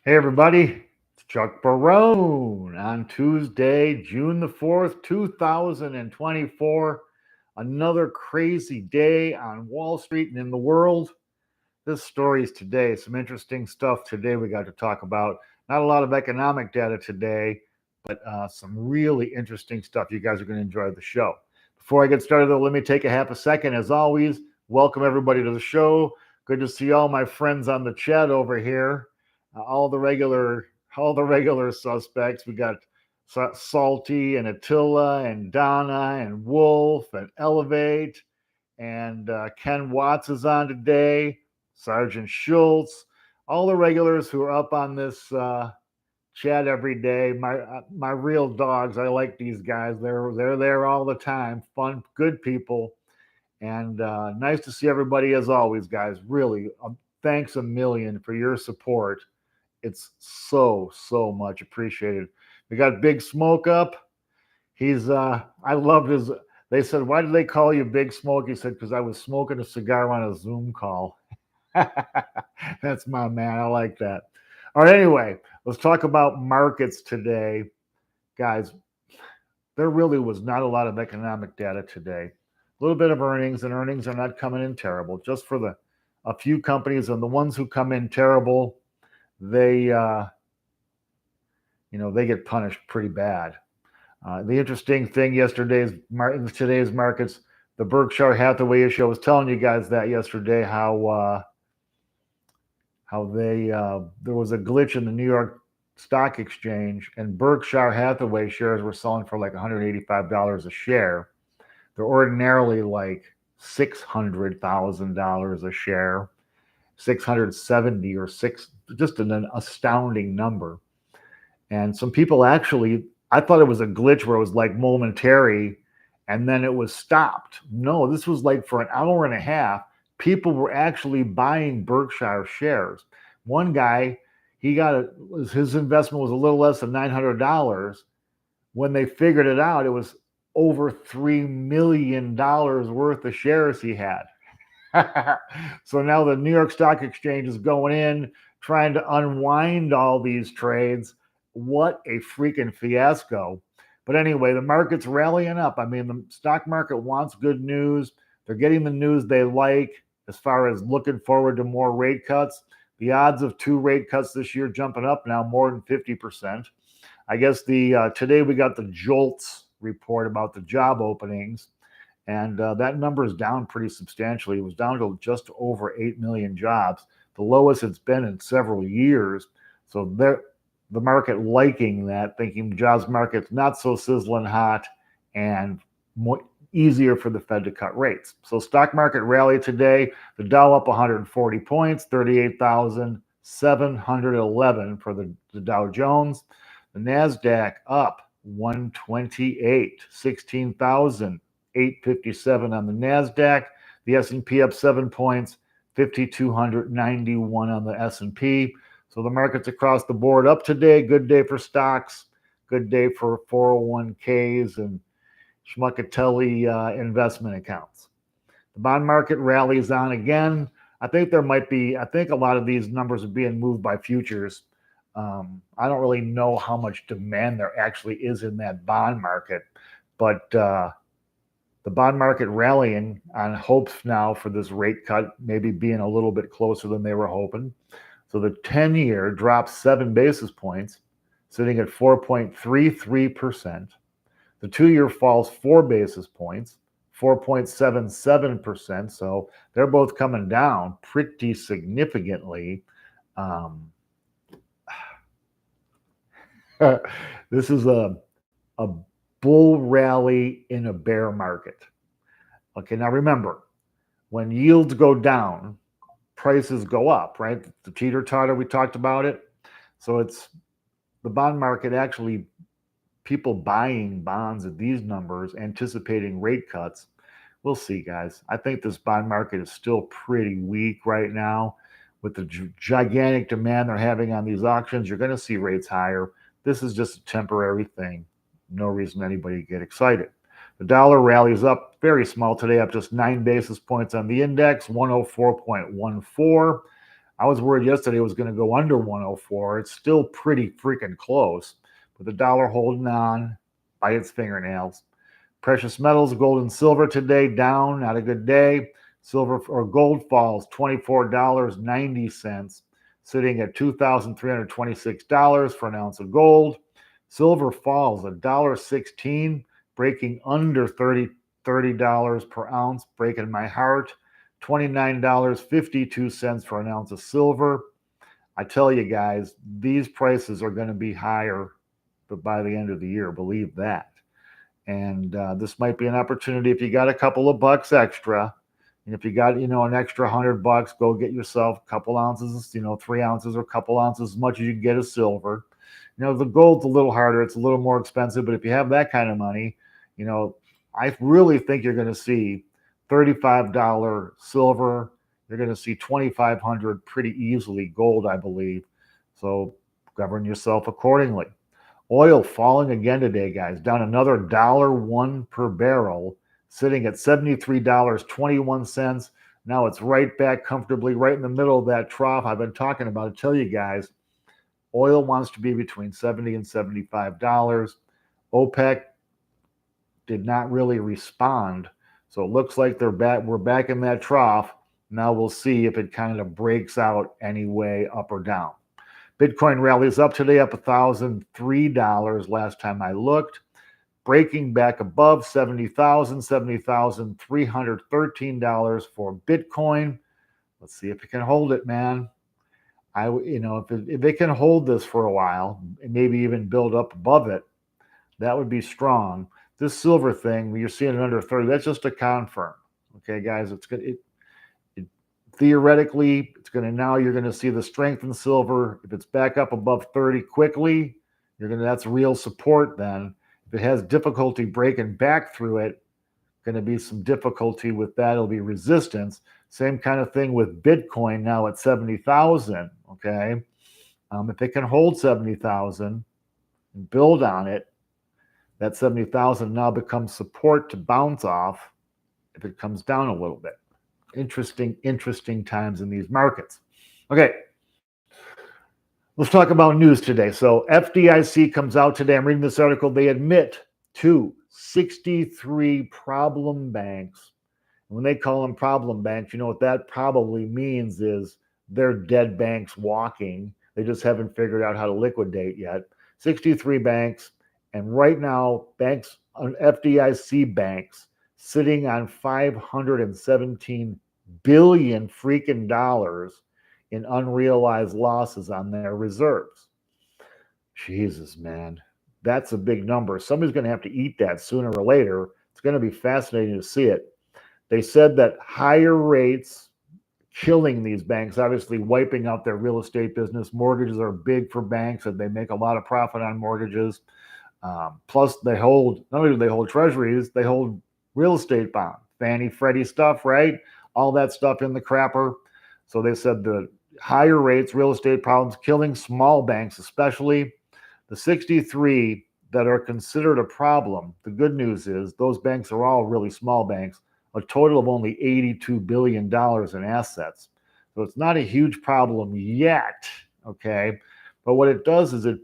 Hey everybody, it's Chuck Barone on Tuesday, June the 4th, 2024. Another crazy day on Wall Street and in the world. This story is today. Some interesting stuff today we got to talk about. Not a lot of economic data today, but some really interesting stuff. You guys are going to enjoy the show. Before I get started, though, let me take a half a second. As always, welcome everybody to the show. Good to see all my friends on the chat over here. All the regular suspects. We got Salty and Attila and Donna and Wolf and Elevate and Ken Watts is on today. Sergeant Schultz, all the regulars who are up on this chat every day. My real dogs. I like these guys. They're there all the time. Fun, good people, and nice to see everybody as always, guys. Really, thanks a million for your support. It's so much appreciated. We got Big Smoke up. He's I loved his. They said, "Why did they call you Big Smoke?" He said, "Because I was smoking a cigar on a Zoom call." That's my man. I like that. All right. Anyway, let's talk about markets today, guys. There really was not a lot of economic data today. A little bit of earnings, and earnings are not coming in terrible. Just for a few companies, and the ones who come in terrible, they they get punished pretty bad. The interesting thing in today's markets, the Berkshire Hathaway issue. I was telling you guys that yesterday how there was a glitch in the New York Stock Exchange, and Berkshire Hathaway shares were selling for like $185 a share. They're ordinarily like $600,000 a share, 670 or six, just an astounding number. And some people actually, I thought it was a glitch where it was like momentary and then it was stopped. No, this was like for an hour and a half. People were actually buying Berkshire shares. One guy, his investment was a little less than $900. When they figured it out, it was over $3 million worth of shares he had. So now the New York Stock Exchange is going in, trying to unwind all these trades. What a freaking fiasco. But anyway, the market's rallying up. I mean, the stock market wants good news. They're getting the news they like as far as looking forward to more rate cuts. The odds of 2 rate cuts this year jumping up now more than 50%. I guess today we got the JOLTS report about the job openings, and that number is down pretty substantially. It was down to just over 8 million jobs, the lowest it's been in several years. So the market liking that, thinking jobs market's not so sizzling hot and easier for the Fed to cut rates. So stock market rally today, the Dow up 140 points, 38,711 for the Dow Jones. The NASDAQ up 128, 16,857 on the NASDAQ. The S&P up 7 points, 5,291 on the S&P. So the markets across the board up today. Good day for stocks. Good day for 401ks and schmuckatelli investment accounts. The bond market rallies on again. I think a lot of these numbers are being moved by futures. I don't really know how much demand there actually is in that bond market, but the bond market rallying on hopes now for this rate cut maybe being a little bit closer than they were hoping. So the 10-year drops 7 basis points, sitting at 4.33%. The 2-year falls 4 basis points, 4.77%. So they're both coming down pretty significantly. This is a bull rally in a bear market. Okay, now remember, when yields go down, prices go up, right? The teeter-totter, we talked about it. So it's the bond market actually, people buying bonds at these numbers, anticipating rate cuts. We'll see, guys. I think this bond market is still pretty weak right now. With the gigantic demand they're having on these auctions, you're going to see rates higher. This is just a temporary thing. No reason anybody to get excited. The dollar rallies up very small today, up just 9 basis points on the index, 104.14. I was worried yesterday it was going to go under 104. It's still pretty freaking close, with the dollar holding on by its fingernails. Precious metals, gold and silver today down, not a good day. Silver or gold falls $24.90, sitting at $2,326 for an ounce of gold. Silver falls $1.16, breaking under $30 per ounce, breaking my heart. $29.52 for an ounce of silver. I tell you guys, these prices are going to be higher by the end of the year, believe that. And this might be an opportunity if you got a couple of bucks extra, and if you got an extra $100, go get yourself a couple ounces, 3 ounces or a couple ounces, as much as you can get of silver. The gold's a little harder; it's a little more expensive. But if you have that kind of money, I really think you're going to see $35 silver. You're going to see $2,500 pretty easily gold, I believe. So govern yourself accordingly. Oil falling again today, guys, down another $1 per barrel, sitting at $73.21. Now it's right back comfortably right in the middle of that trough I've been talking about. I tell you guys, oil wants to be between $70 and $75. OPEC did not really respond, so it looks like we're back in that trough. Now we'll see if it kind of breaks out anyway, up or down. Bitcoin rallies up today, up $1,003 last time I looked, breaking back above $70,313 for Bitcoin. Let's see if it can hold it, man. If it can hold this for a while and maybe even build up above it, that would be strong. This silver thing, when you're seeing it under 30, that's just a confirm. Okay, guys, it's good. Theoretically, you're going to see the strength in silver. If it's back up above 30 quickly, that's real support then. If it has difficulty breaking back through it, going to be some difficulty with that. It'll be resistance. Same kind of thing with Bitcoin now at 70,000, okay? If it can hold 70,000 and build on it, that 70,000 now becomes support to bounce off if it comes down a little bit. Interesting times in these markets. Okay, let's talk about news today. So FDIC comes out today. I'm reading this article. They admit to 63 problem banks. And when they call them problem banks, you know what that probably means is they're dead banks walking. They just haven't figured out how to liquidate yet. 63 banks. And right now, FDIC banks, sitting on $517 billion freaking dollars in unrealized losses on their reserves. Jesus, man, that's a big number. Somebody's going to have to eat that sooner or later. It's going to be fascinating to see it. They said that higher rates killing these banks, obviously wiping out their real estate business. Mortgages are big for banks, and they make a lot of profit on mortgages. Plus, not only do they hold treasuries, they hold real estate bonds, Fannie, Freddie stuff, right? All that stuff in the crapper. So they said the higher rates, real estate problems, killing small banks, especially the 63 that are considered a problem. The good news is those banks are all really small banks, a total of only $82 billion in assets. So it's not a huge problem yet, okay? But what it does is it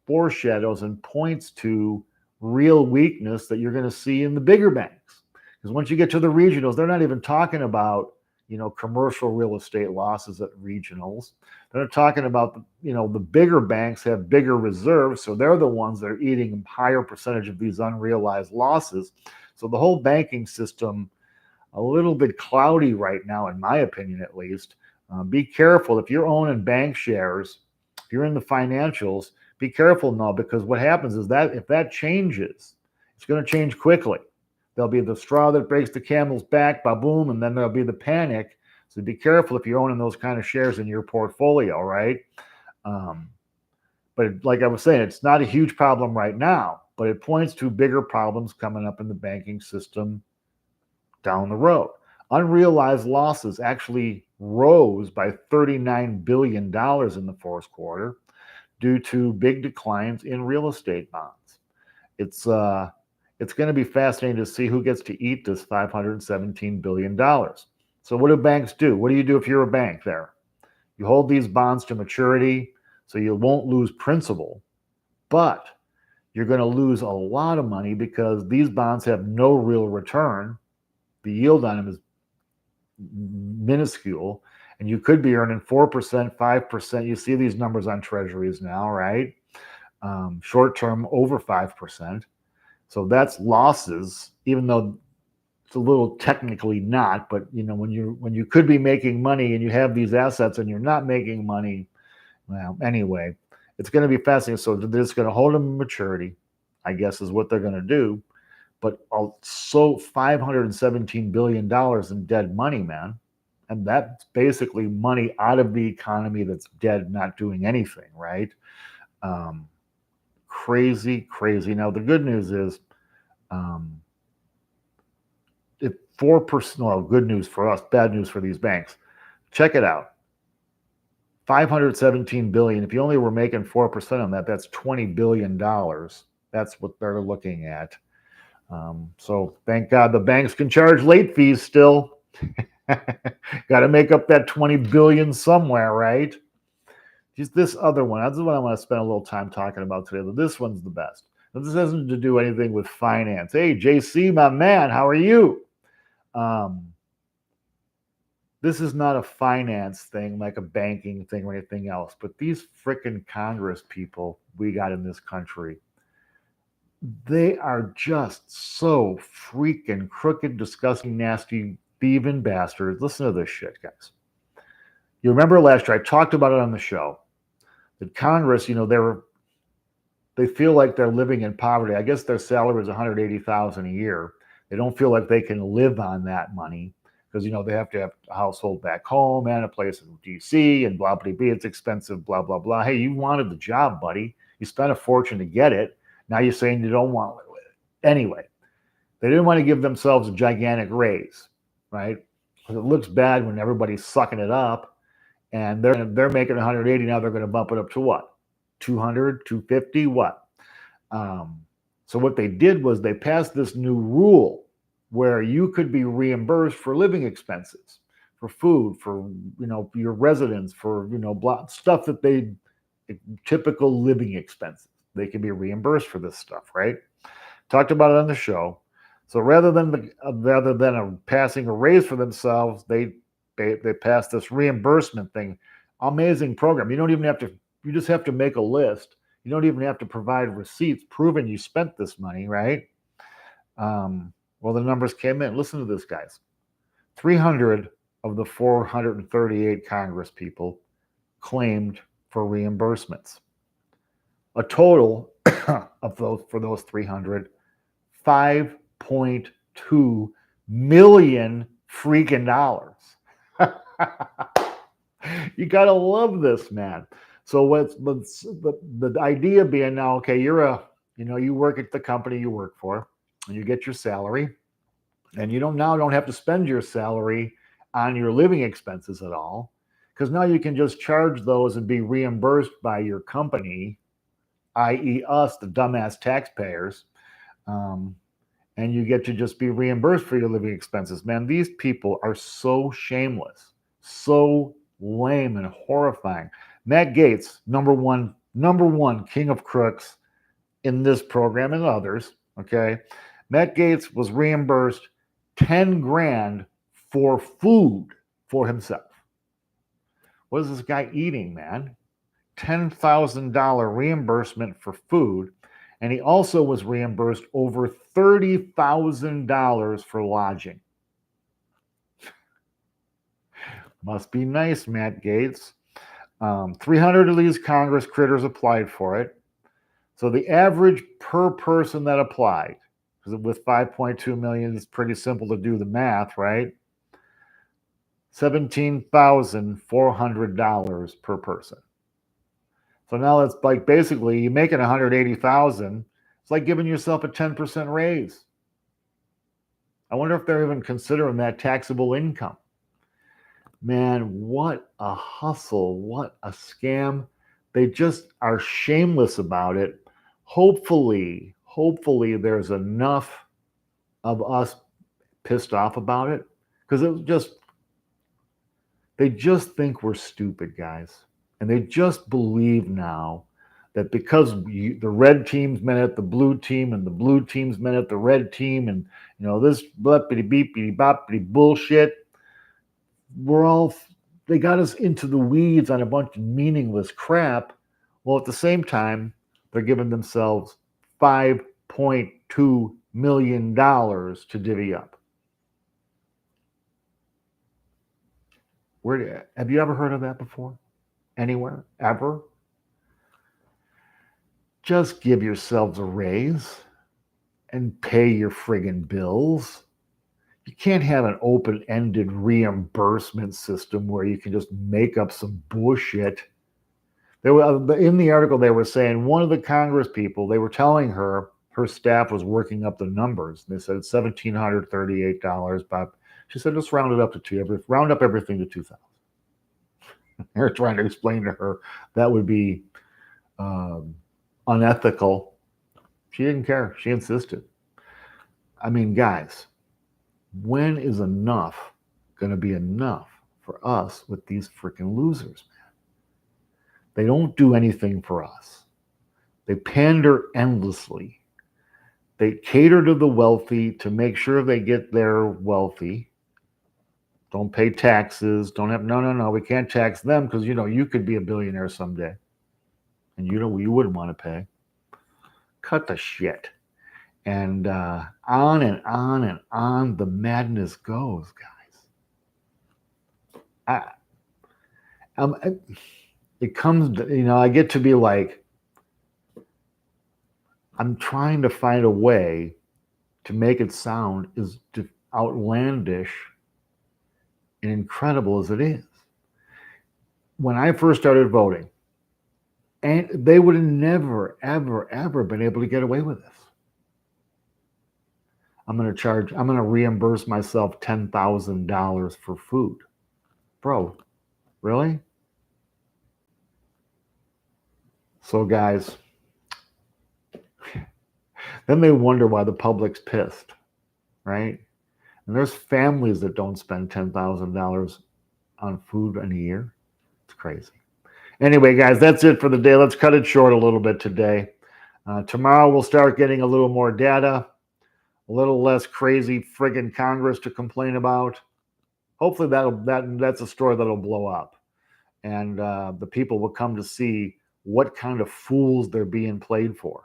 foreshadows and points to real weakness that you're going to see in the bigger banks. Because once you get to the regionals, they're not even talking about, commercial real estate losses at regionals. They're talking about, the bigger banks have bigger reserves, so they're the ones that are eating a higher percentage of these unrealized losses. So the whole banking system, a little bit cloudy right now, in my opinion, at least. Be careful if you're owning bank shares, if you're in the financials, be careful now, because what happens is that if that changes, it's going to change quickly. There'll be the straw that breaks the camel's back, ba-boom, and then there'll be the panic. So be careful if you're owning those kind of shares in your portfolio, right? But like I was saying, it's not a huge problem right now, but it points to bigger problems coming up in the banking system down the road. Unrealized losses actually rose by $39 billion in the fourth quarter due to big declines in real estate bonds. It's going to be fascinating to see who gets to eat this $517 billion. So what do banks do? What do you do if you're a bank there? You hold these bonds to maturity, so you won't lose principal, but you're going to lose a lot of money because these bonds have no real return. The yield on them is minuscule, and you could be earning 4%, 5%. You see these numbers on treasuries now, right? Short term over 5%. So that's losses, even though it's a little technically not. But when you could be making money and you have these assets and you're not making money, well, anyway, it's going to be fascinating. So they're just going to hold them in maturity, I guess, is what they're going to do. But so $517 billion in dead money, man. And that's basically money out of the economy that's dead, not doing anything, right? Crazy. Now, the good news is if 4%, well, good news for us, bad news for these banks. Check it out. 517 billion. If you only were making 4% on that, that's $20 billion. That's what they're looking at. So thank God the banks can charge late fees still. Got to make up that 20 billion somewhere, right? Just this other one. That's the one I want to spend a little time talking about today. But this one's the best. Now, this hasn't to do anything with finance. Hey, JC, my man, how are you? This is not a finance thing like a banking thing or anything else. But these frickin' Congress people we got in this country, they are just so freaking crooked, disgusting, nasty, thieving bastards. Listen to this shit, guys. You remember last year, I talked about it on the show, that Congress, they feel like they're living in poverty. I guess their salary is $180,000 a year. They don't feel like they can live on that money because, they have to have a household back home and a place in D.C. and blah, blah, blah. It's expensive, blah, blah, blah. Hey, you wanted the job, buddy. You spent a fortune to get it. Now you're saying you don't want it. Anyway, they didn't want to give themselves a gigantic raise, right? Because it looks bad when everybody's sucking it up and they're making 180. Now they're going to bump it up to what? 200, 250, what? So what they did was they passed this new rule where you could be reimbursed for living expenses, for food, for, your residence, for, stuff that typical living expenses. They can be reimbursed for this stuff, right? Talked about it on the show. So rather than passing a raise for themselves, they passed this reimbursement thing. Amazing program. You don't even have to. You just have to make a list. You don't even have to provide receipts proving you spent this money, right? Well, the numbers came in. Listen to this, guys. 300 of the 438 Congress people claimed for reimbursements. A total of those 300, 5.2 million freaking dollars. You gotta love this, man. So the idea being now, okay, you work at the company you work for, and you get your salary, and you don't have to spend your salary on your living expenses at all, because now you can just charge those and be reimbursed by your company, i.e. us, the dumbass taxpayers, and you get to just be reimbursed for your living expenses. Man, these people are so shameless, so lame and horrifying. Matt Gaetz, number one king of crooks in this program and others, okay? Matt Gaetz was reimbursed 10 grand for food for himself. What is this guy eating, man? $10,000 reimbursement for food, and he also was reimbursed over $30,000 for lodging. Must be nice, Matt Gaetz. 300 of these Congress critters applied for it. So the average per person that applied, because with 5.2 million, it's pretty simple to do the math, right? $17,400 per person. So now it's like basically you're making 180,000. It's like giving yourself a 10% raise. I wonder if they're even considering that taxable income. Man, what a hustle, what a scam. They just are shameless about it. Hopefully there's enough of us pissed off about it, because it was just, They just think we're stupid, guys. And they just believe now that because the red team's met at the blue team and the blue team's met at the red team and, this bleepity beepity boppity bullshit, they got us into the weeds on a bunch of meaningless crap. Well, at the same time, they're giving themselves $5.2 million to divvy up. Have you ever heard of that before? Anywhere? Ever? Just give yourselves a raise and pay your friggin' bills. You can't have an open-ended reimbursement system where you can just make up some bullshit. In the article, they were saying one of the Congress people, they were telling her staff was working up the numbers. They said $1,738, but she said, just round it up to round up everything to 2,000. They're trying to explain to her that would be unethical. She didn't care. She insisted. I mean, guys, when is enough going to be enough for us with these freaking losers, man? They don't do anything for us. They pander endlessly. They cater to the wealthy to make sure they get their wealthy. Don't pay taxes. No, we can't tax them because, you could be a billionaire someday. And you wouldn't want to pay. Cut the shit. And on and on and on the madness goes, guys. It comes, I get to be like, I'm trying to find a way to make it sound as outlandish and incredible as it is. When I first started voting, and they would have never, ever, ever been able to get away with this. I'm going to reimburse myself $10,000 for food. Bro, really? So guys, then they wonder why the public's pissed, right? And there's families that don't spend $10,000 on food in a year. It's crazy. Anyway, guys, that's it for the day. Let's cut it short a little bit today. Tomorrow we'll start getting a little more data, a little less crazy friggin' Congress to complain about. Hopefully that's a story that'll blow up, and the people will come to see what kind of fools they're being played for,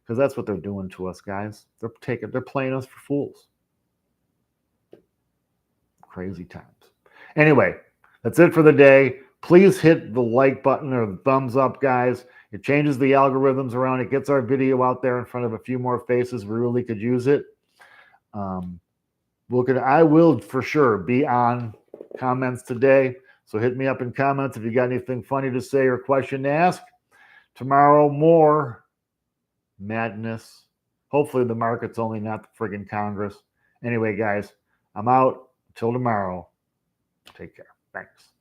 because that's what they're doing to us, guys. They're playing us for fools. Crazy times. Anyway, that's it for the day. Please hit the like button or the thumbs up, guys. It changes the algorithms around. It gets our video out there in front of a few more faces. We really could use it. I will for sure be on comments today. So hit me up in comments if you got anything funny to say or question to ask. Tomorrow, more madness. Hopefully the market's only not the friggin' Congress. Anyway, guys, I'm out. Until tomorrow. Take care. Thanks.